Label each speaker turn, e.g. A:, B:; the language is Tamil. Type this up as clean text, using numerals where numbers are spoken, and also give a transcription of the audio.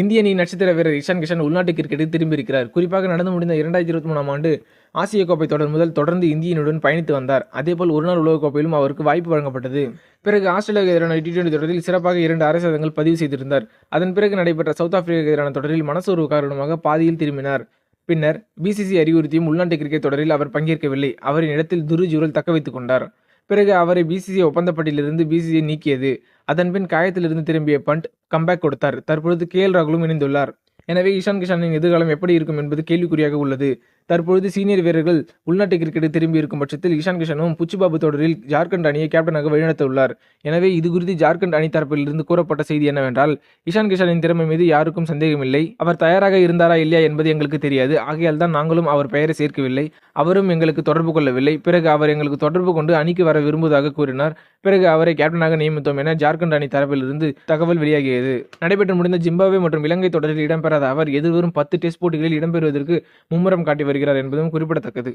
A: இந்திய அணியின் நட்சத்திர வீரர் இஷான் கிஷன் உள்நாட்டு கிரிக்கெட்டில் திரும்பியிருக்கிறார். குறிப்பாக நடந்து முடிந்த 2023ஆம் ஆண்டு ஆசிய கோப்பை தொடர் முதல் தொடர்ந்து இந்திய அணியுடன் பயணித்து வந்தார். அதேபோல் ஒருநாள் உலகக்கோப்பையிலும் அவருக்கு வாய்ப்பு வழங்கப்பட்டது. பிறகு ஆஸ்திரேலியாவுக்கு எதிரான T20 தொடரில் சிறப்பாக 2 அரை சதங்கள் பதிவு செய்திருந்தார். அதன் பிறகு நடைபெற்ற சவுத் ஆப்பிரிக்காவுக்கு எதிரான தொடரில் மனசோர்வு காரணமாக பாதியில் திரும்பினார். பின்னர் BCCI அறிவுறுத்தியும் உள்நாட்டு கிரிக்கெட் தொடரில் அவர் பங்கேற்கவில்லை. அவரின் இடத்தில் துரு ஜுரல் தக்க வைத்துக் கொண்டார். பிறகு அவரை BCCI ஒப்பந்தப்பட்டியலிருந்து BCCI நீக்கியது. அதன்பின் காயத்திலிருந்து திரும்பிய பண்ட் கம்பேக் கொடுத்தார். தற்பொழுது KL ராகுலும் இணைந்துள்ளார். எனவே இஷான் கிஷானின் எதிர்காலம் எப்படி இருக்கும் என்பது கேள்விக்குறியாக உள்ளது. தற்பொழுது சீனியர் வீரர்கள் உள்நாட்டு கிரிக்கெட்டில் திரும்பி இருக்கும் பட்சத்தில் இஷான் கிஷனும் புச்சுபாபு தொடரில் ஜார்க்கண்ட் அணியை கேப்டனாக வழிநடத்த உள்ளார். எனவே இது குறித்து ஜார்க்கண்ட் அணி தரப்பில் இருந்து கூறப்பட்ட செய்தி என்னவென்றால், இஷான் கிஷானின் திறமை மீது யாருக்கும் சந்தேகமில்லை. அவர் தயாராக இருந்தாரா இல்லையா என்பது எங்களுக்கு தெரியாது. ஆகையால் தான் நாங்களும் அவர் பெயரை சேர்க்கவில்லை. அவரும் எங்களுக்கு தொடர்பு கொள்ளவில்லை. பிறகு அவர் எங்களுக்கு தொடர்பு கொண்டு அணிக்கு வர விரும்புவதாக கூறினார். பிறகு அவரை கேப்டனாக நியமித்தோம் என ஜார்க்கண்ட் அணி தரப்பில் இருந்து தகவல் வெளியாகியது. நடைபெற்று முடிந்த ஜிம்பாப்வே மற்றும் இலங்கை தொடரில் இடம்பெறாத அவர் எதிர்வரும் 10 டெஸ்ட் போட்டிகளில் இடம்பெறுவதற்கு மும்முரம் காட்டி வருகிறார் என்பதும் குறிப்பிடத்தக்கது.